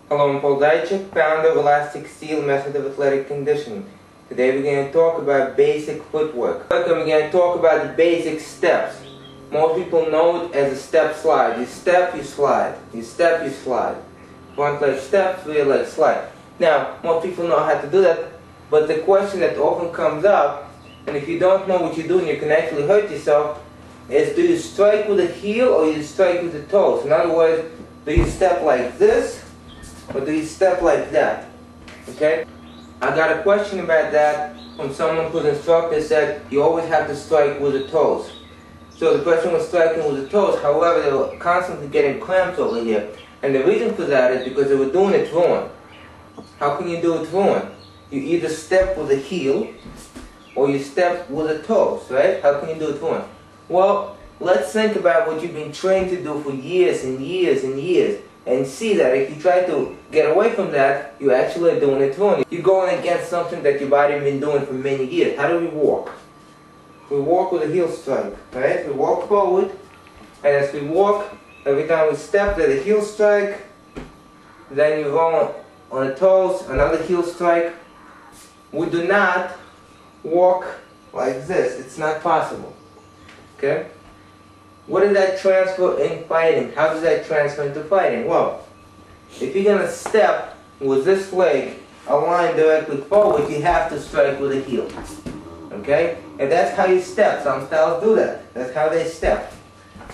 Hello, I'm Paul Dychik, founder of Elastic Steel Method of Athletic Conditioning. Today we're going to talk about basic footwork. We're going to talk about the basic steps. Most people know it as a step slide. You step, you slide. You step, you slide. Front leg step, rear leg slide. Now, most people know how to do that, but the question that often comes up, and if you don't know what you're doing, you can actually hurt yourself, is do you strike with the heel or you strike with the toes? In other words, do you step like this or do you step like that? Okay? I got a question about that from someone whose instructor said you always have to strike with the toes. So the person was striking with the toes, however they were constantly getting cramps over here. And the reason for that is because they were doing it wrong. How can you do it wrong? You either step with the heel or you step with the toes, right? How can you do it wrong? Well, let's think about what you've been trained to do for years and years and years, and see that if you try to get away from that, you actually are doing it wrong. You're going against something that your body has been doing for many years. How do we walk? We walk with a heel strike, right? We walk forward, and as we walk, every time we step, there's a heel strike, then you roll on the toes, another heel strike. We do not walk like this. It's not possible. Okay? What does that transfer in fighting? How does that transfer into fighting? Well, if you're going to step with this leg aligned directly forward, you have to strike with the heel. Okay? And that's how you step. Some styles do that. That's how they step.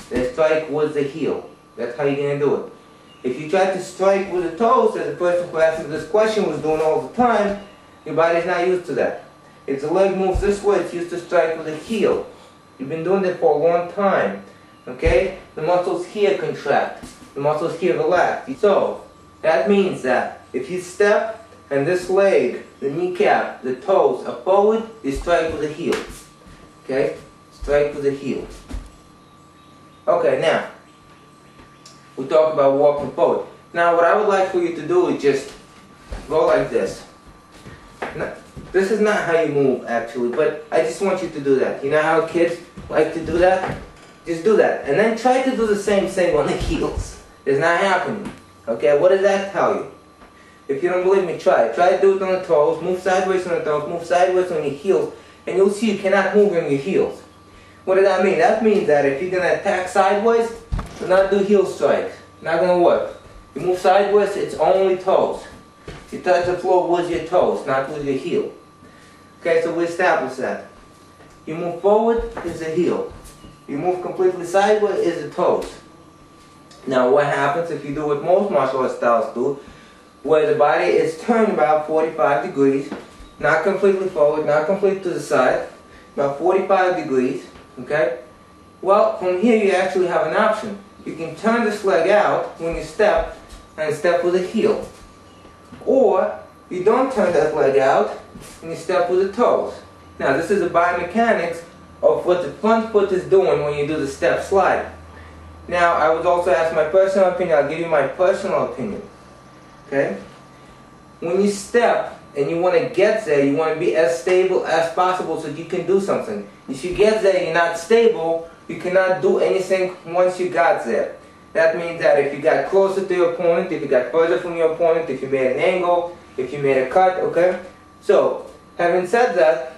They strike with the heel. That's how you're going to do it. If you try to strike with the toes, as the person who asked me this question was doing all the time, your body's not used to that. If the leg moves this way, it's used to strike with the heel. You've been doing that for a long time, okay? The muscles here contract, the muscles here relax. So, that means that if you step and this leg, the kneecap, the toes are forward, you strike with the heel, okay? Strike with the heel. Okay, now, we talk about walking forward. Now, what I would like for you to do is just go like this. Now, this is not how you move, actually, but I just want you to do that. You know how kids like to do that? Just do that. And then try to do the same thing on the heels. It's not happening. Okay, what does that tell you? If you don't believe me, try it. Try to do it on the toes, move sideways on the toes, move sideways on your heels, and you'll see you cannot move on your heels. What does that mean? That means that if you're going to attack sideways, do not do heel strikes. Not going to work. You move sideways, it's only toes. You touch the floor with your toes, not with your heel. Okay, so we established that. You move forward is the heel. You move completely sideways is the toes. Now what happens if you do what most martial arts styles do, where the body is turned about 45 degrees, not completely forward, not completely to the side, about 45 degrees, okay? Well, from here you actually have an option. You can turn this leg out when you step, and step with the heel. Or, you don't turn that leg out, and you step with the toes. Now, this is the biomechanics of what the front foot is doing when you do the step slide. Now, I was also asked my personal opinion. I'll give you my personal opinion. Okay? When you step, and you want to get there, you want to be as stable as possible so you can do something. If you get there and you're not stable, you cannot do anything once you got there. That means that if you got closer to your opponent, if you got further from your opponent, if you made an angle, if you made a cut, okay? So, having said that,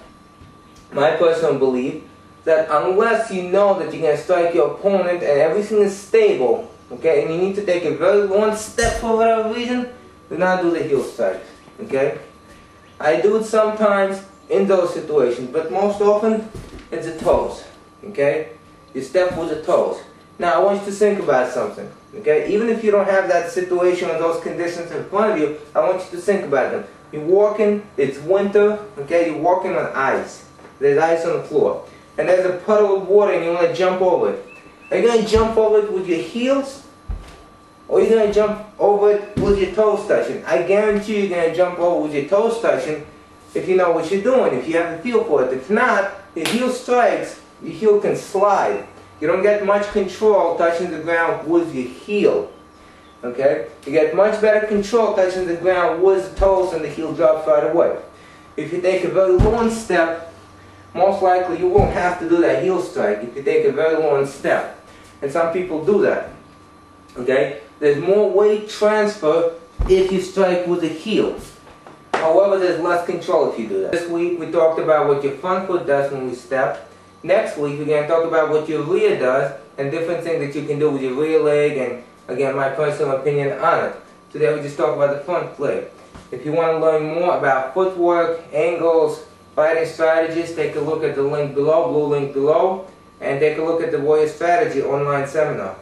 my personal belief that unless you know that you're going to strike your opponent and everything is stable, okay, and you need to take a very long step for whatever reason, do not do the heel strikes, okay? I do it sometimes in those situations, but most often it's the toes, okay? You step with the toes. Now, I want you to think about something, okay? Even if you don't have that situation or those conditions in front of you, I want you to think about them. You're walking, it's winter, okay? You're walking on ice. There's ice on the floor. And there's a puddle of water and you want to jump over it. Are you going to jump over it with your heels? Or are you going to jump over it with your toes touching? I guarantee you're going to jump over with your toes touching if you know what you're doing, if you have a feel for it. If not, your heel strikes, your heel can slide. You don't get much control touching the ground with your heel. Okay? You get much better control touching the ground with the toes and the heel drops right away. If you take a very long step, most likely you won't have to do that heel strike if you take a very long step. And some people do that. Okay? There's more weight transfer if you strike with the heel. However, there's less control if you do that. This week we talked about what your front foot does when we step. Next week we're going to talk about what your rear does and different things that you can do with your rear leg, and again my personal opinion on it. Today we just talk about the front leg. If you want to learn more about footwork, angles, fighting strategies, take a look at the link below, blue link below, and take a look at the Warrior Strategy online seminar.